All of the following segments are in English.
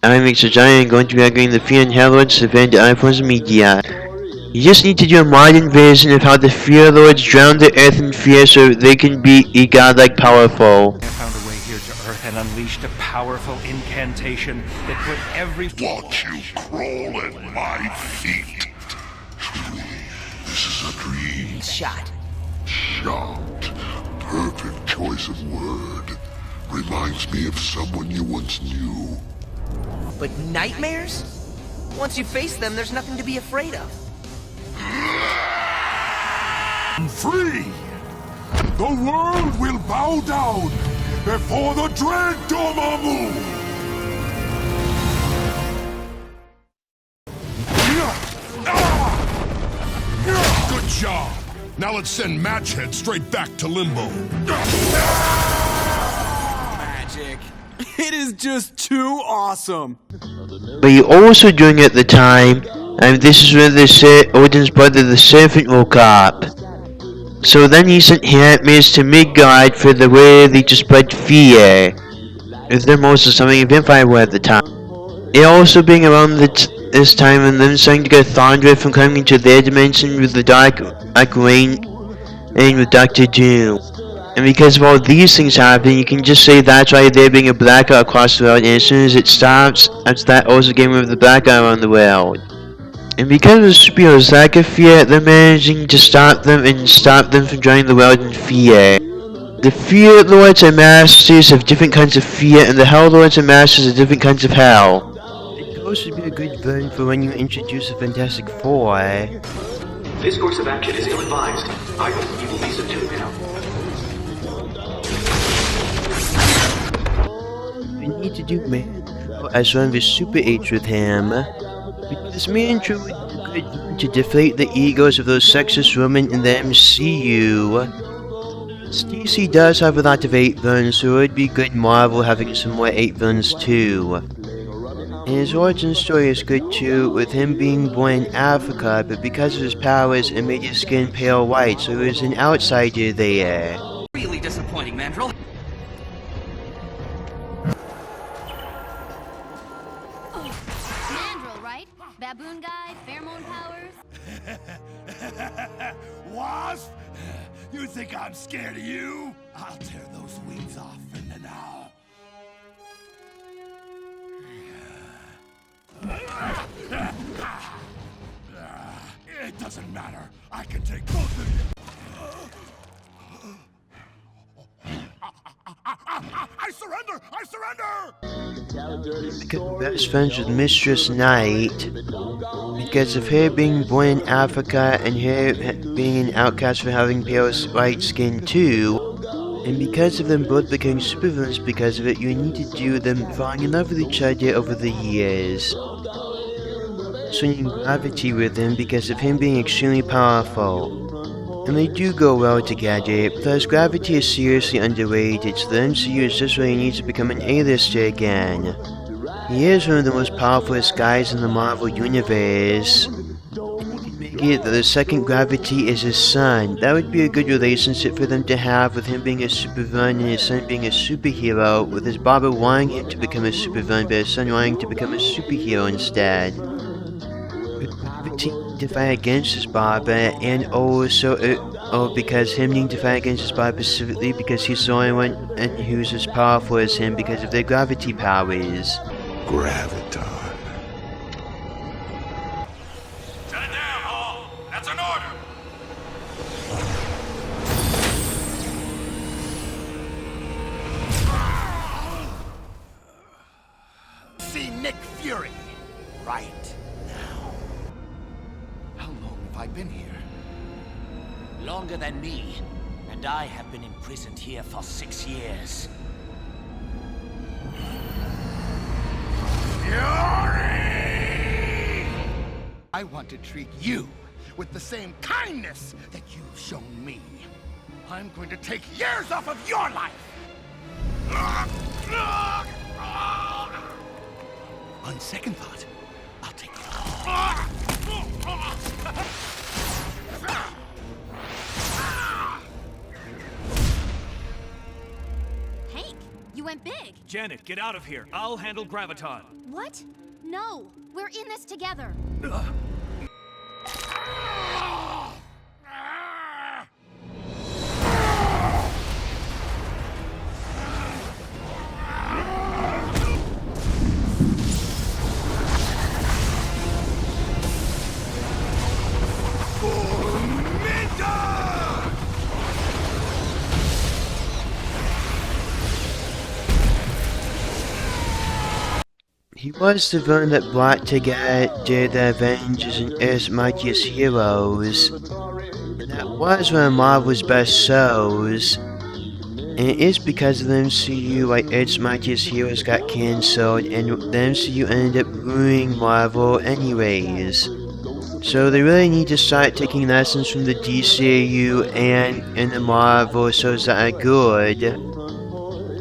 I'm Giant going to be arguing the Fear and Hellords to defend iPhone's media. You just need to do a modern version of how the Fear Lords drown the earth in fear so they can be godlike powerful. I found a way here to Earth and unleashed a powerful incantation that put every... Watch you crawl at my feet. Truly, this is a dream. Shot. Shot. Perfect choice of word. Reminds me of someone you once knew. But nightmares? Once you face them, there's nothing to be afraid of. Free! The world will bow down before the dread Dormammu! Good job! Now let's send Matchhead straight back to Limbo. Magic. It is just too awesome. But you're also doing it at the time, and this is when Odin's brother the Serpent woke up. So then he sent Hermes to Midgard for the way they just spread fear. If they're also something a vampire were at the time. It also being around this time and them starting to get Thondra from coming into their dimension with the Dark Rain and with Doctor Doom. And because of all these things happening, you can just say that's why there being a blackout across the world, and as soon as it stops, after that also getting rid of the blackout around the world. And because of the superheroes lack of fear, they're managing to stop them and stop them from drowning the world in fear. The Fear Lords are masters of different kinds of fear, and the Hell Lords are masters of different kinds of hell. It could also be a good villain for when you introduce the Fantastic Four. This course of action is ill-advised. I hope you will be subdued now. We need to do Man as one of his Super Apes with him. Because Mantra would be good to deflate the egos of those sexist women in the MCU. DC does have a lot of 8 villains, so it would be good Marvel having some more 8 villains too. And his origin story is good too, with him being born in Africa, but because of his powers it made his skin pale white, so he was an outsider there. Really disappointing, Mandrill. Mandrill, right? Baboon guy, pheromone powers? Wasp? You think I'm scared of you? I'll tear those wings off in the now. It doesn't matter. I can take both of you. I surrender! I surrender! Become best friends with Mistress Knight because of her being born in Africa and her being an outcast for having pale white skin too, and because of them both becoming supervillains because of it, you need to do them falling in love with each other over the years. Swinging gravity with him because of him being extremely powerful. And they do go well together, plus gravity is seriously underrated, so the MCU is just where he needs to become an A-lister again. He is one of the most powerful guys in the Marvel Universe. And you could make it that the second Gravity is his son. That would be a good relationship for them to have, with him being a supervillain and his son being a superhero, with his Baba wanting him to become a supervillain, but his son wanting to become a superhero instead. Gravity to fight against his Baba, and also because him needing to fight against his Baba specifically because he's the only one and who's as powerful as him because of their gravity powers. Graviton. Shut it down, Hall! That's an order! See Nick Fury right now. How long have I been here? Longer than me. And I have been imprisoned here for 6 years. Fury! I want to treat you with the same kindness that you've shown me. I'm going to take years off of your life. On second thought, I'll take it. Hank, You went big. Janet, get out of here. I'll handle Graviton. What? No, we're in this together. He was the villain that brought together the Avengers and Earth's Mightiest Heroes, and that was one of Marvel's best shows. And it is because of the MCU why Earth's Mightiest Heroes got cancelled, and the MCU ended up ruining Marvel anyways. So they really need to start taking lessons from the DCAU and the Marvel shows that are good,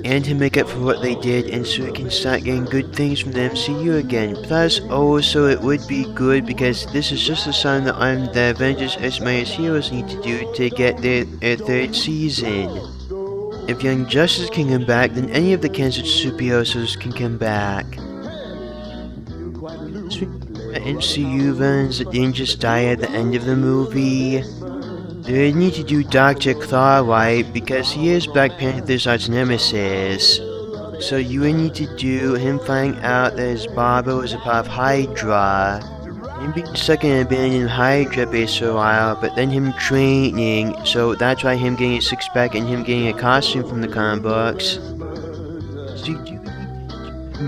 and to make up for what they did, and so we can start getting good things from the MCU again. Plus, also it would be good because this is just a sign that the Avengers Earth's Mightiest Heroes need to do to get their third season. If Young Justice can come back, then any of the cancelled superheroes can come back. MCU villains that didn't just die at the end of the movie. They need to do Dr. Claw right, because he is Black Panther's arch nemesis. So you would need to do him finding out that his barber was a part of Hydra, him being stuck in an abandoned Hydra base for a while, but then him training, so that's why him getting a six-pack and him getting a costume from the comic books. So you do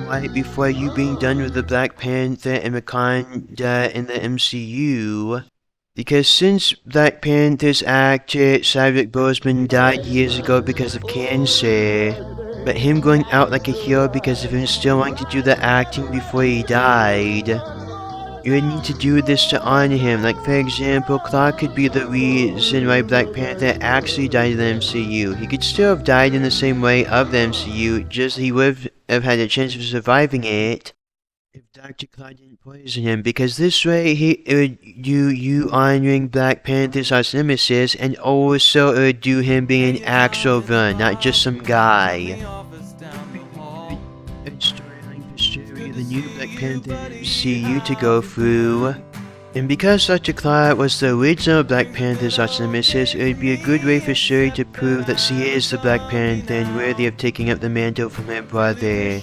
right before you being done with the Black Panther and Wakanda in the MCU. Because since Black Panther's actor Chadwick Boseman died years ago because of cancer, but him going out like a hero because of him still wanting to do the acting before he died, you would need to do this to honor him. Like for example, Clark could be the reason why Black Panther actually died in the MCU. He could still have died in the same way of the MCU, just he would have had a chance of surviving it if Dr. Claw didn't poison him, because this way it would do you honoring Black Panther's arch nemesis, and also it would do him being an actual villain, not just some guy. Storyline for story, the new Black Panther MCU to go through. And because Dr. Claw was the original Black Panther's arch nemesis, it would be a good way for Shuri to prove that she is the Black Panther and worthy of taking up the mantle from her brother.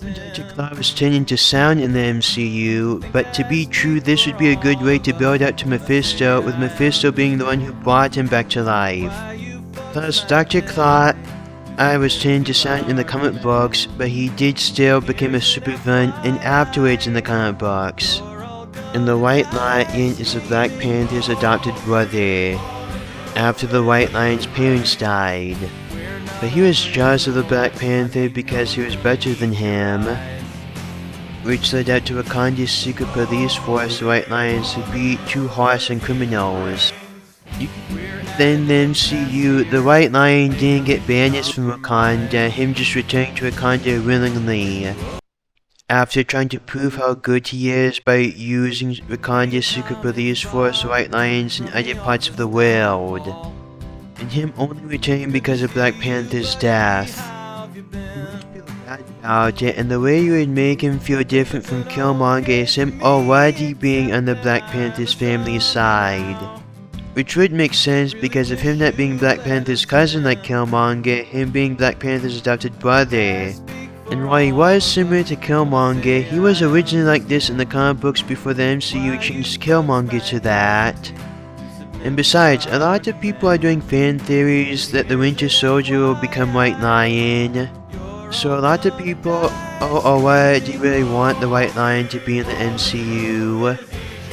Dr. Claw was turned into sound in the MCU, but to be true, this would be a good way to build up to Mephisto, with Mephisto being the one who brought him back to life. Plus, Dr. Claw was turned into sound in the comic books, but he did still become a supervillain and afterwards in the comic books. And the White Lion is the Black Panther's adopted brother, after the White Lion's parents died. But he was jealous of the Black Panther because he was better than him, which led out to Wakanda's secret police force, the White Lions, to beat too harsh on criminals. Then the MCU, the White Lion didn't get banished from Wakanda, him just returning to Wakanda willingly, after trying to prove how good he is by using Wakanda's secret police force, the White Lions, in other parts of the world. And him only returning because of Black Panther's death. You would feel bad about it, and the way you would make him feel different from Killmonger is him already being on the Black Panther's family side. Which would make sense because of him not being Black Panther's cousin like Killmonger, him being Black Panther's adopted brother. And while he was similar to Killmonger, he was originally like this in the comic books before the MCU changed Killmonger to that. And besides, a lot of people are doing fan theories that the Winter Soldier will become White Lion. So a lot of people already really want the White Lion to be in the MCU.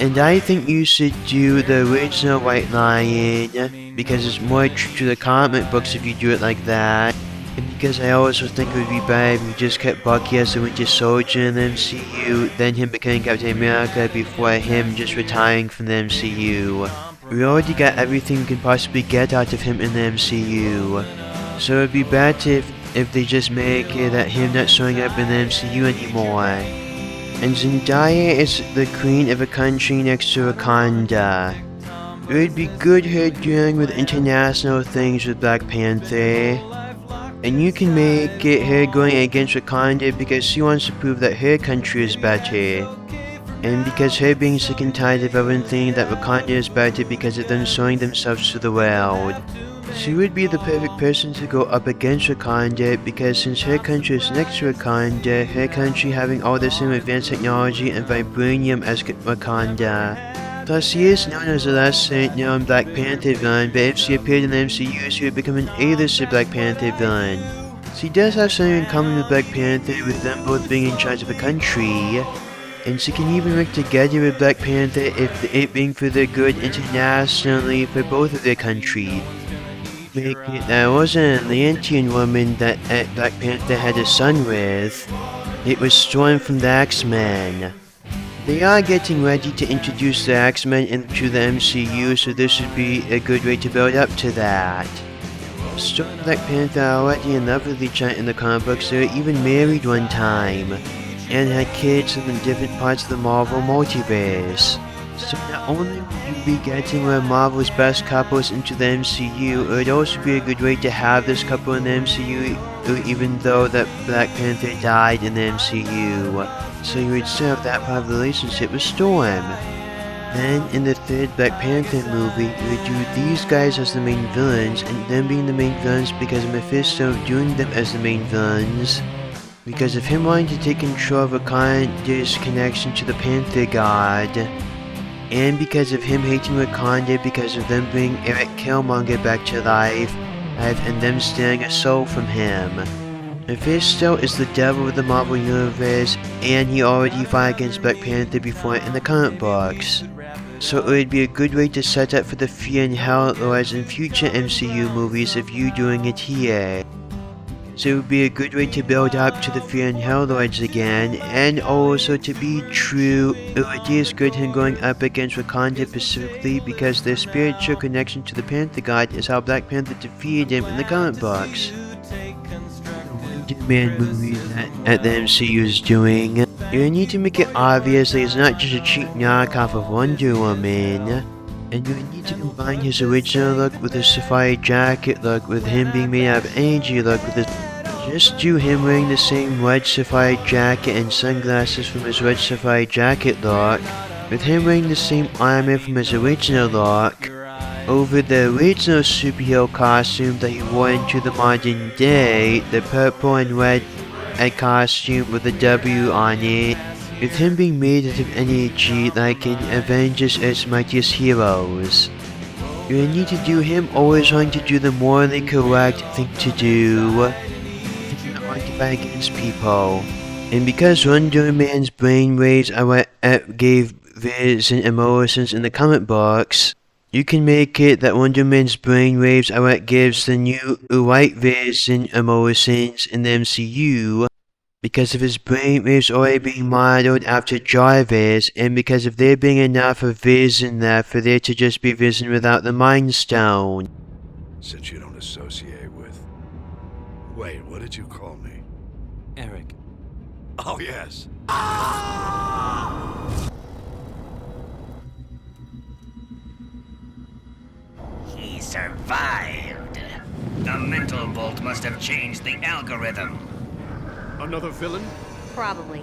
And I think you should do the original White Lion, because it's more true to the comic books if you do it like that. And because I also think it would be better if you just kept Bucky as the Winter Soldier in the MCU, then him becoming Captain America before him just retiring from the MCU. We already got everything we can possibly get out of him in the MCU, so it would be better if they just make it that him not showing up in the MCU anymore. And Zendaya is the queen of a country next to Wakanda. It would be good her dealing with international things with Black Panther. And you can make it her going against Wakanda because she wants to prove that her country is better. And because her being sick and tired of everyone thinking that Wakanda is better because of them showing themselves to the world. She would be the perfect person to go up against Wakanda because since her country is next to Wakanda, her country having all the same advanced technology and vibranium as Wakanda. Plus, she is known as the last known Black Panther villain, but if she appeared in the MCU, she would become an A-lister Black Panther villain. She does have something in common with Black Panther, with them both being in charge of a country. And she can even work together with Black Panther if it being for their good internationally for both of their countries. Make it that wasn't an Atlantean woman that Black Panther had a son with. It was Storm from the X-Men. They are getting ready to introduce the X-Men into the MCU, so this would be a good way to build up to that. Storm and Black Panther are already in love with each other in the comic books. They were even married one time, and had kids in different parts of the Marvel multiverse. So not only would you be getting one of Marvel's best couples into the MCU, it would also be a good way to have this couple in the MCU, even though that Black Panther died in the MCU. So you would still have that part of the relationship with Storm. Then, in the third Black Panther movie, you would do these guys as the main villains, and them being the main villains because of Mephisto doing them as the main villains. Because of him wanting to take control of Wakanda's connection to the Panther God. And because of him hating Wakanda because of them bringing Eric Killmonger back to life, and them stealing a soul from him. Mephisto is the devil of the Marvel Universe, and he already fought against Black Panther before in the comic books. So it would be a good way to set up for the Fear and Hell Lords in future MCU movies if you doing it here. So it would be a good way to build up to the Fear and Hell Lords again, and also to be true, it is good him going up against Wakanda specifically because their spiritual connection to the Panther God is how Black Panther defeated him in the comic books. Wonder Man movie that the MCU is doing, you need to make it obvious that he's not just a cheap knockoff of Wonder Woman. And you need to combine his original look with his safari jacket look, with him being made out of energy look, with his... Just do him wearing the same red safari jacket and sunglasses from his red safari jacket look, with him wearing the same armor from his original look, over the original superhero costume that he wore into the modern day, the purple and red costume with a W on it, with him being made out of energy like in Avengers Earth's Mightiest Heroes. You need to do him always trying to do the morally correct thing to do, thinking not to fight against people. And because Wonder Man's brainwaves are what gave Vision emotions in the comic books, you can make it that Wonder Man's brainwaves are what gives the new White Vision emotions in the MCU, because of his brainwaves already being modeled after Jarvis, and because of there being enough of Vision left for there to just be Vision without the Mind Stone. Since you don't associate with... Wait, what did you call me? Eric. Oh, yes. He survived. The mental bolt must have changed the algorithm. Another villain? Probably.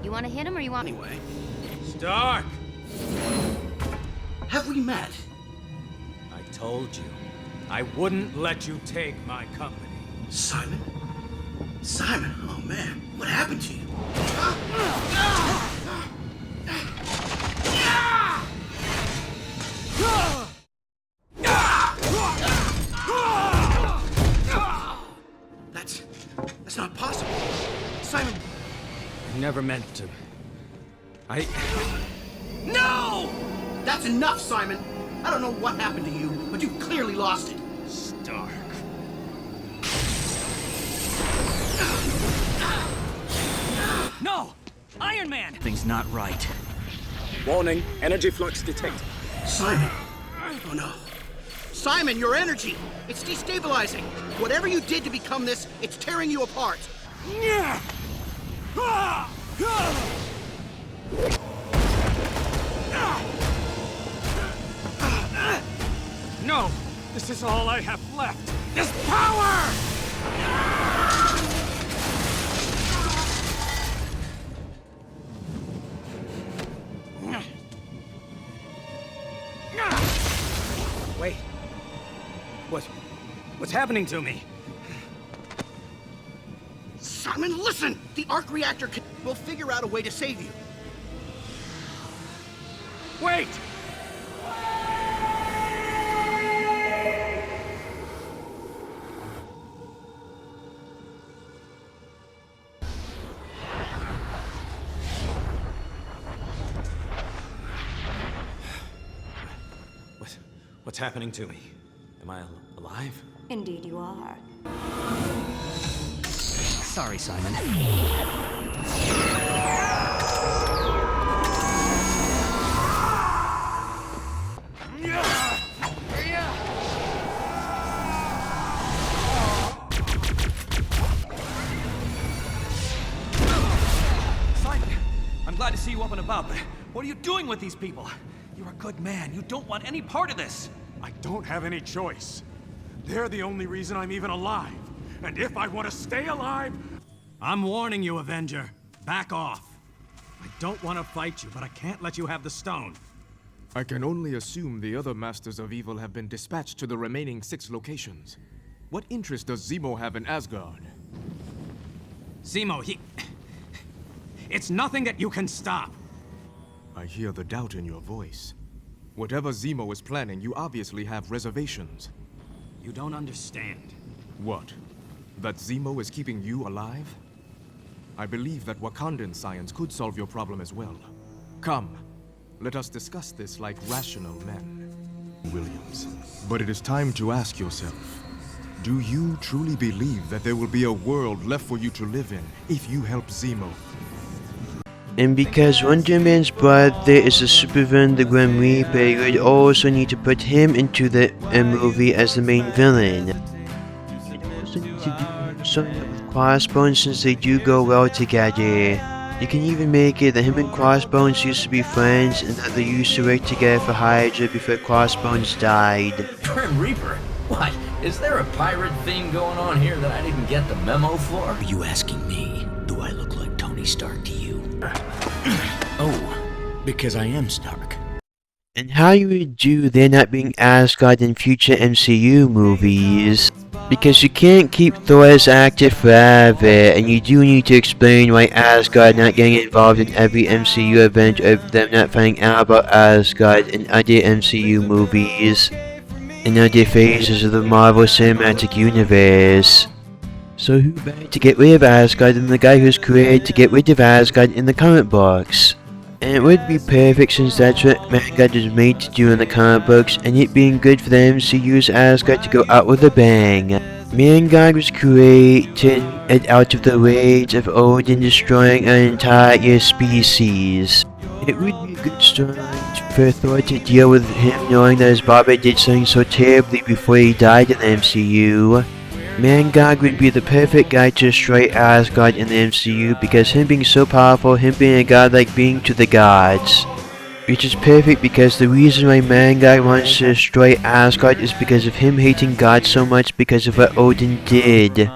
You want to hit him or you want... Anyway. Stark! Have we met? I told you, I wouldn't let you take my company. Simon? Simon, oh man, what happened to you? That's not possible. Simon! I never meant to. No! That's enough, Simon! I don't know what happened to you, but you've clearly lost it. Stark. No! Iron Man! Thing's not right. Warning, energy flux detected. Simon! Oh no. Simon, your energy! It's destabilizing! Whatever you did to become this, it's tearing you apart! No! This is all I have left! This power! What's happening to me? Simon, listen! The arc reactor can... We'll figure out a way to save you. Wait! What's happening to me? Am I alive? Indeed you are. Sorry, Simon. Simon, I'm glad to see you up and about, but what are you doing with these people? You're a good man. You don't want any part of this. I don't have any choice. They're the only reason I'm even alive. And if I want to stay alive... I'm warning you, Avenger. Back off. I don't want to fight you, but I can't let you have the stone. I can only assume the other Masters of Evil have been dispatched to the remaining 6 locations. What interest does Zemo have in Asgard? Zemo, it's nothing that you can stop. I hear the doubt in your voice. Whatever Zemo is planning, you obviously have reservations. You don't understand. What? That Zemo is keeping you alive? I believe that Wakandan science could solve your problem as well. Come, let us discuss this like rational men. Williams. But it is time to ask yourself, do you truly believe that there will be a world left for you to live in if you help Zemo? And because Wonder Man's brother is a supervillain, the Grim Reaper, you would also need to put him into the movie as the main villain. You'd also need to do something with Crossbones since they do go well together. You can even make it that him and Crossbones used to be friends and that they used to work together for Hydra before Crossbones died. Grim Reaper? What? Is there a pirate theme going on here that I didn't get the memo for? Are you asking me, do I look like Tony Stark to you? Oh, because I am Stark. And how you would do there not being Asgard in future MCU movies. Because you can't keep Thor as active forever, and you do need to explain why Asgard not getting involved in every MCU event or them not finding out about Asgard in other MCU movies, and other phases of the Marvel Cinematic Universe. So who better to get rid of Asgard than the guy who's created to get rid of Asgard in the comic books? And it would be perfect since that's what Asgard was made to do in the comic books, and it being good for them to use Asgard to go out with a bang. Asgard was created out of the rage of Odin destroying an entire species. It would be a good story for Thor to deal with him knowing that his Baba did something so terribly before he died in the MCU. Asgard would be the perfect guy to destroy Asgard in the MCU because him being so powerful, him being a godlike being to the gods. Which is perfect because the reason why Asgard wants to destroy Asgard is because of him hating God so much because of what Odin did.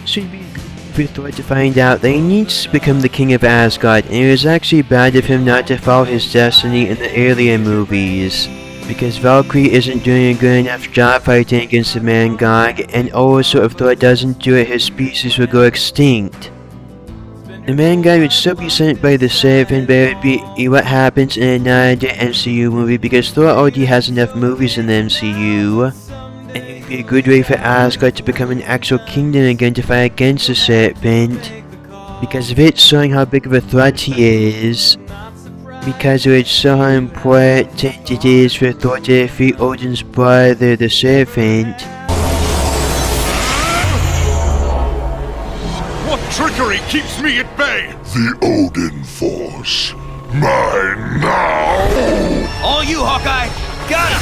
So it'd be good for Thor to find out that he needs to become the king of Asgard, and it was actually bad of him not to follow his destiny in the earlier movies. Because Valkyrie isn't doing a good enough job fighting against the Asgard, and also if Thor doesn't do it, his species will go extinct. The Asgard would still be sent by the Serpent, but it would be what happens in another MCU movie because Thor already has enough movies in the MCU. And it would be a good way for Asgard to become an actual kingdom again to fight against the Serpent. Because of it showing how big of a threat he is. Because it would show how important it is for Thor to defeat Odin's brother, the Serpent. What trickery keeps me at bay? The Odin Force. Mine now! All you, Hawkeye! Got him!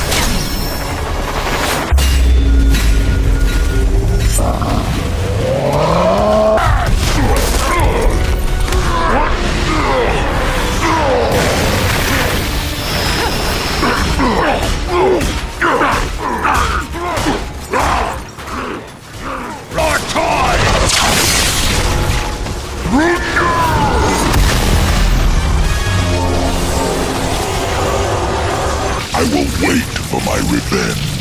I will wait for my revenge.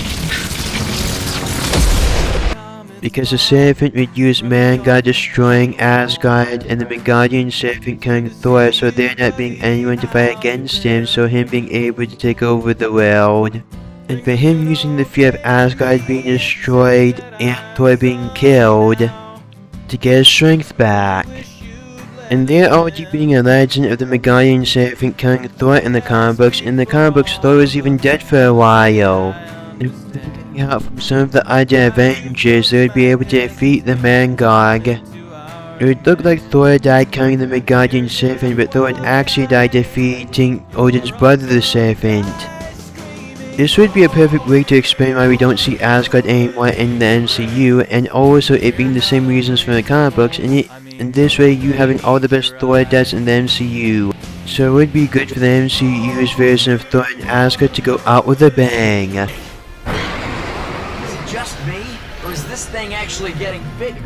because the Serpent would use Mangard destroying Asgard and the Midgardian Serpent killing Thor, so there not being anyone to fight against him, so him being able to take over the world. And for him using the fear of Asgard being destroyed and Thor being killed to get his strength back. And there already being a legend of the Midgardian Serpent killing Thor in the comic books. In the comic books, Thor was even dead for a while. And with them getting help from some of the other Avengers, they would be able to defeat the Mangog. It would look like Thor died killing the Midgardian Serpent, but Thor would actually die defeating Odin's brother the Serpent. This would be a perfect way to explain why we don't see Asgard anymore in the MCU, and also it being the same reasons from the comic books, and this way you having all the best Thor deaths in the MCU. So it would be good for the MCU's version of Thor and Asgard to go out with a bang. Is it just me, or is this thing actually getting bigger?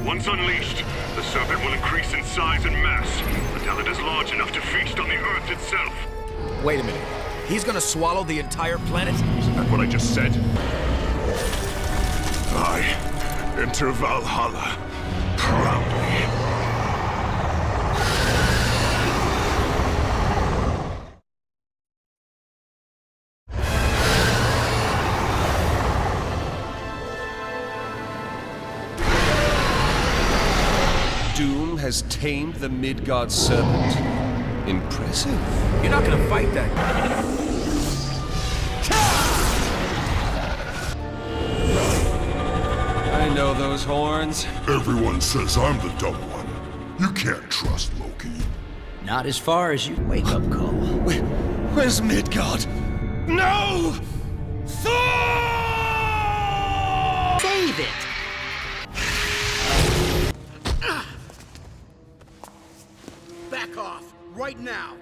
Once unleashed, the serpent will increase in size and mass until it is large enough to feast on the Earth itself. Wait a minute. He's gonna swallow the entire planet? Isn't that what I just said? I enter Valhalla proudly. Doom has tamed the Midgard serpent. Impressive. You're not gonna fight that guy. I know those horns. Everyone says I'm the dumb one. You can't trust Loki. Not as far as you wake up call. Where's Midgard? No! Thor! Save it! Back off, right now!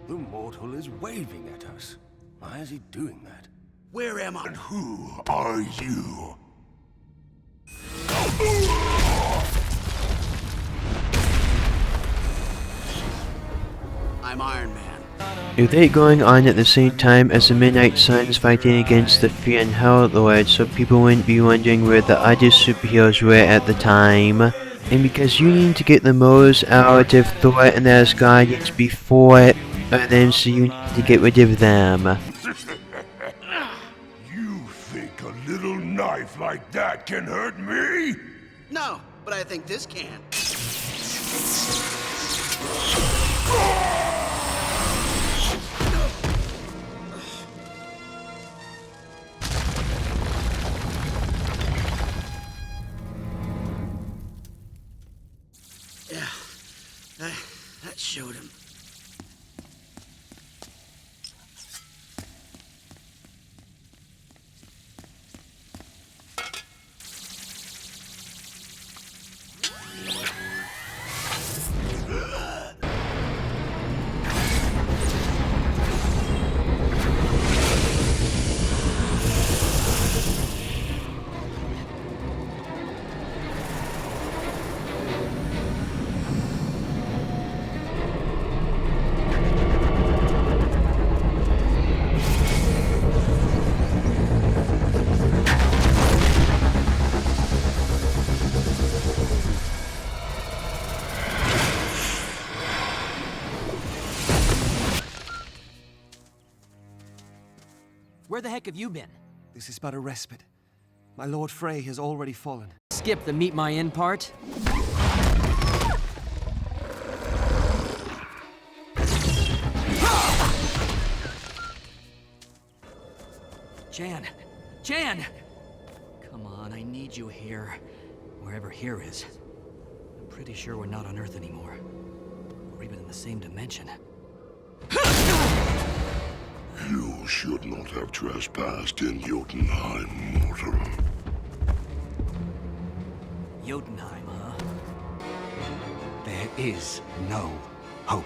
The mortal is waving at us. Why is he doing that? Where am I? And who are you? I'm Iron Man. With it going on at the same time as the Midnight Suns fighting against the Fear and Hell Lord, so people wouldn't be wondering where the other superheroes were at the time. And because you need to get the most out of Thor and the Asgardians before them, so you need to get rid of them. You think a little knife like that can hurt me? No, but I think this can. Yeah, that showed him. Where the heck have you been? This is but a respite. My Lord Frey has already fallen. Skip the meet my end part? Jan! Jan! Come on, I need you here. Wherever here is. I'm pretty sure we're not on Earth anymore. Or even in the same dimension. You should not have trespassed in Jotunheim, mortal. Jotunheim, huh? There is no hope.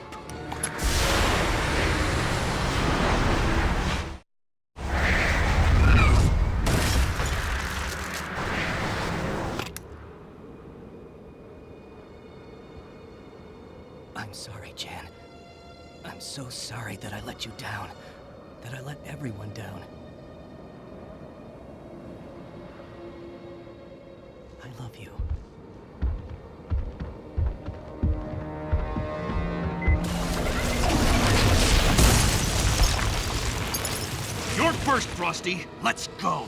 I'm sorry, Jan. I'm so sorry that I let you down. That I let everyone down. I love you. You're first, Frosty. Let's go.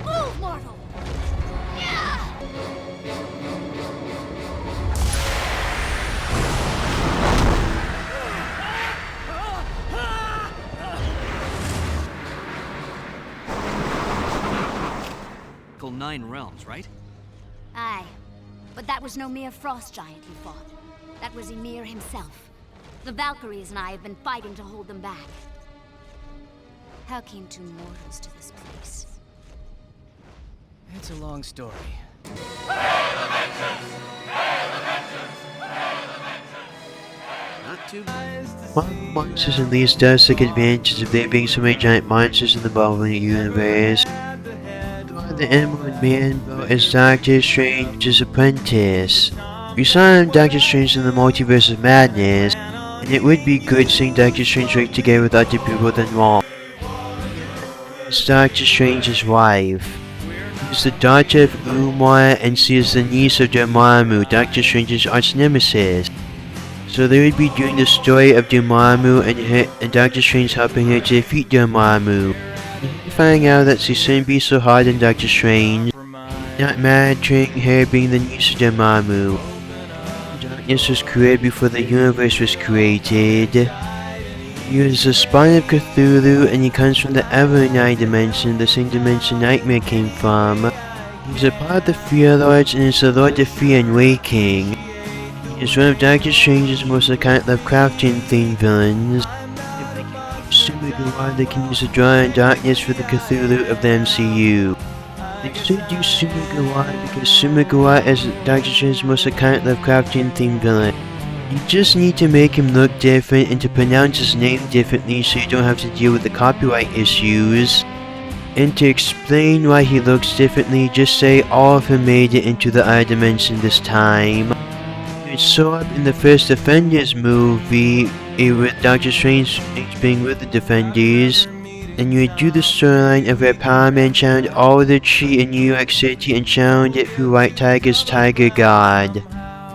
Move, mortal! Called 9 realms, right? Aye. But that was no mere frost giant he fought. That was Ymir himself. The Valkyries and I have been fighting to hold them back. How came 2 mortals to this place? It's a long story. Not too Marvel Monsters at least does take advantage of there being so many giant monsters in the Marvel Universe. The Emerald Man boat is Doctor Strange's apprentice. We saw him Doctor Strange in the Multiverse of Madness, and it would be good seeing Doctor Strange work together with other people than Wong. It's Doctor Strange's wife. She's the daughter of Umar, and she is the niece of Dormammu, Doctor Strange's arch nemesis. So they would be doing the story of Dormammu and Doctor Strange helping her to defeat Dormammu. Finding out that she shouldn't be so hard on Doctor Strange, not mattering her being the niece of Dormammu. Darkness was created before the universe was created. He is the spawn of Cthulhu, and he comes from the Evernight dimension, the same dimension Nightmare came from. He's a part of the Fear Lords and is the Lord of Fear and Waking. He is one of Doctor Strange's most iconic Lovecraftian themed villains. Sumagawa, they can use the Draw in Darkness for the Cthulhu of the MCU. They should do Sumagawa because Sumagawa is Doctor Strange's most iconic Lovecraftian themed villain. You just need to make him look different and to pronounce his name differently so you don't have to deal with the copyright issues. And to explain why he looks differently, just say all of him made it into the other dimension this time. It saw up in the first Defenders movie with Doctor Strange being with the Defenders, and you would do the storyline of where Power Man channeled all of the chi in New York City and channeled it through White Tiger's Tiger God.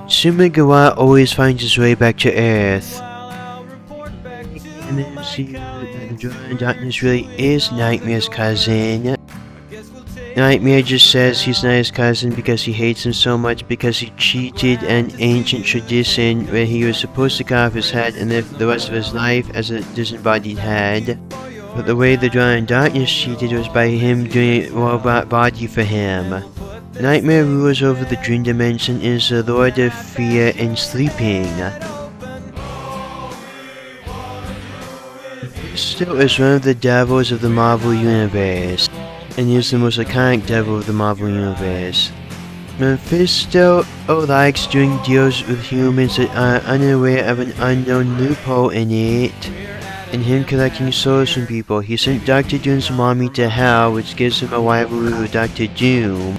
Sumagawa always finds his way back to Earth. And then you see that the Draw in Darkness really is Nightmare's cousin. Nightmare just says he's not his cousin because he hates him so much because he cheated an ancient tradition where he was supposed to cut off his head and live the rest of his life as a disembodied head. But the way the Draw in Darkness cheated was by him doing a robot body for him. Nightmare rules over the Dream Dimension and is the Lord of Fear and Sleeping. Mephisto is one of the devils of the Marvel Universe, and he is the most iconic devil of the Marvel Universe. Mephisto likes doing deals with humans that are unaware of an unknown loophole in it, and him collecting souls from people. He sent Dr. Doom's mommy to hell, which gives him a rivalry with Dr. Doom.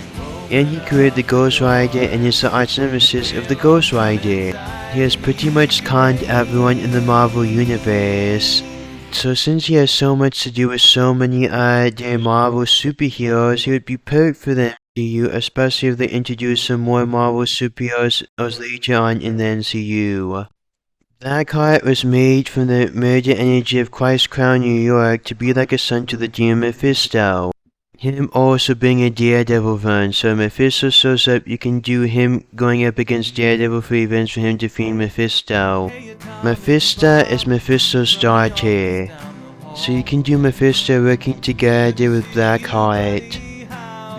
And he created the Ghost Rider and is the arch nemesis of the Ghost Rider. He has pretty much conned everyone in the Marvel Universe. So since he has so much to do with so many other Marvel superheroes, he would be perfect for the MCU, especially if they introduce some more Marvel superheroes later on in the MCU. Blackheart was made from the murder energy of Christ Crown, New York, to be like a son to the demon Mephisto. Him also being a Daredevil villain, so Mephisto shows up, you can do him going up against Daredevil for events for him defeating Mephisto. Mephisto is Mephisto's daughter, so you can do Mephisto working together with Blackheart.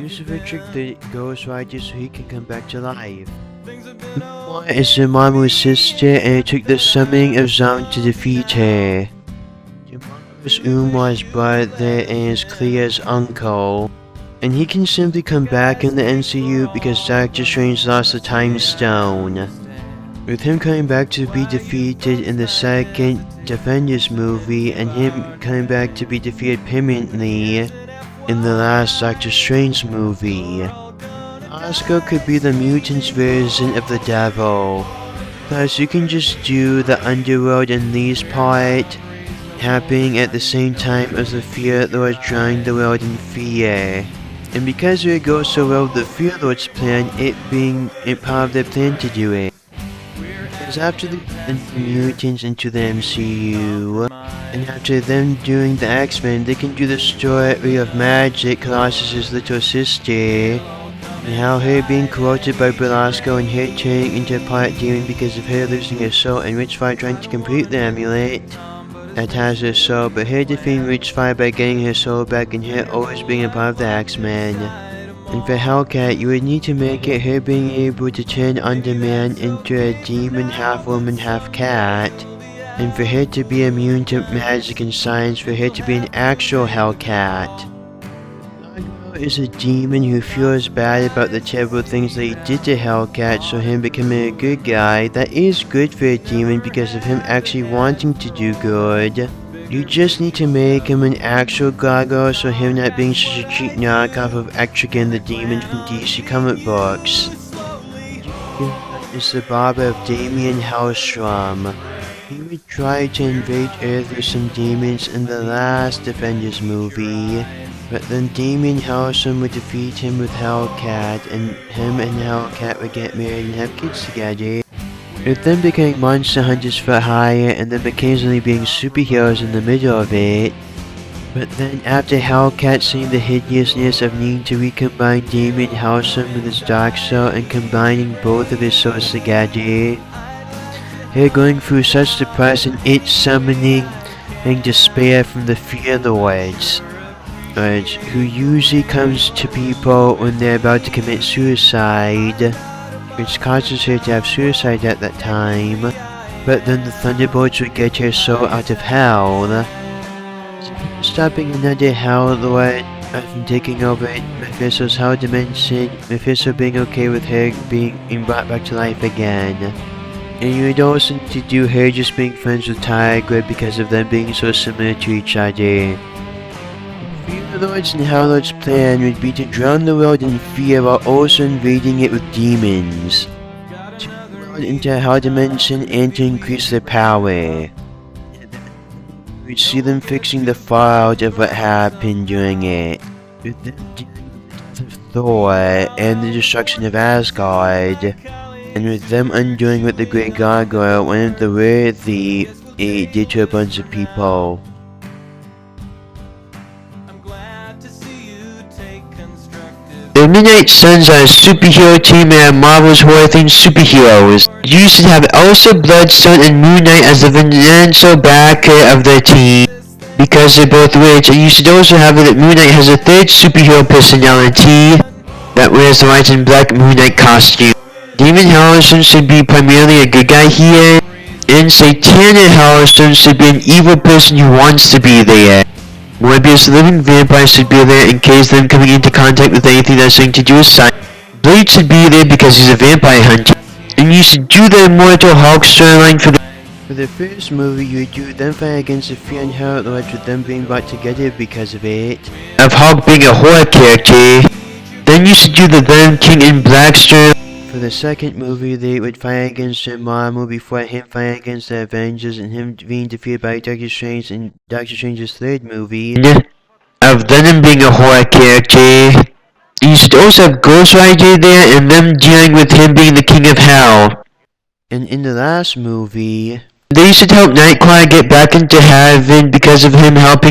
Lucifer tricked the Ghost Rider so he can come back to life. Umar is Dormammu's sister, and it took the summoning of Zom to defeat her. Was Umar's brother and is Clea's uncle, and he can simply come back in the MCU because Doctor Strange lost the Time Stone. With him coming back to be defeated in the second Defenders movie, and him coming back to be defeated permanently in the last Doctor Strange movie. Belasco could be the mutant's version of the devil. Plus, you can just do the underworld and these part happening at the same time as the Fear Lord drawing the world in fear. And because it goes so well with the Fear Lord's plan, it being part of their plan to do it. Because after the mutants into the MCU, and after them doing the X-Men, they can do the story of Magic, Colossus' little sister, and how her being corrupted by Belasco and her turning into a part demon because of her losing her soul and Witchfire trying to complete the amulet that has her soul, but her defeating Witchfire by getting her soul back and her always being a part of the X-Men. And for Hellcat, you would need to make it her being able to turn Underman into a demon, half woman, half cat, and for her to be immune to magic and science, for her to be an actual Hellcat. Is a demon who feels bad about the terrible things that he did to Hellcat, so him becoming a good guy, that is good for a demon because of him actually wanting to do good. You just need to make him an actual Gargoyle, so him not being such a cheap knockoff of Etrigan the demon from DC comic books. Is the barber of Damien Hellstrom. He would try to invade Earth with some demons in the last Defenders movie. But then Damien Hellstrom would defeat him with Hellcat, and him and Hellcat would get married and have kids together. With them becoming monster hunters for hire, and them occasionally being superheroes in the middle of it. But then after Hellcat seeing the hideousness of needing to recombine Damien Hellstrom with his dark soul and combining both of his souls together, her going through such depression, it summoning and despair from the Fear Lords. Who usually comes to people when they're about to commit suicide, which causes her to have suicide at that time, but then the Thunderbolts would get her soul out of hell, stopping another Hell Lord from taking over Mephisto's Hell Dimension, Mephisto being okay with her being brought back to life again. And you would also need to do her just being friends with Tigra because of them being so similar to each other. The Lords and Hell Lord's plan would be to drown the world in fear while also invading it with demons, to turn the world into a Hell Dimension and to increase their power. We'd see them fixing the fallout of what happened during it, with them dealing with the death of Thor and the destruction of Asgard, and with them undoing what the Great Gargoyle, one of the worthy, did to a bunch of people. The Midnight Suns are a superhero team and are Marvel's horror-themed superheroes. You used to have Elsa, Bloodstone, and Moon Knight as the financial backer of their team, because they're both rich, and you should also have it that Moon Knight has a third superhero personality that wears the white and black Moon Knight costume. Demon Hellstrom should be primarily a good guy here, and Satanic Hellstrom should be an evil person who wants to be there. Morbius, the living vampire, should be there in case them coming into contact with anything that's going to do with science. Blade should be there because he's a vampire hunter. And you should do the Immortal Hulk storyline for the first movie. You would do them fight against the Fear and Hell Lords with them being brought together because of it. Of Hulk being a horror character. Then you should do the Venom King and Black storyline. For the second movie, they would fight against Dormammu before him fighting against the Avengers and him being defeated by Doctor Strange in Doctor Strange's third movie. Of Venom being a horror character. You should also have Ghost Rider there and them dealing with him being the King of Hell. And in the last movie, they should help Nightcrawler get back into heaven because of him helping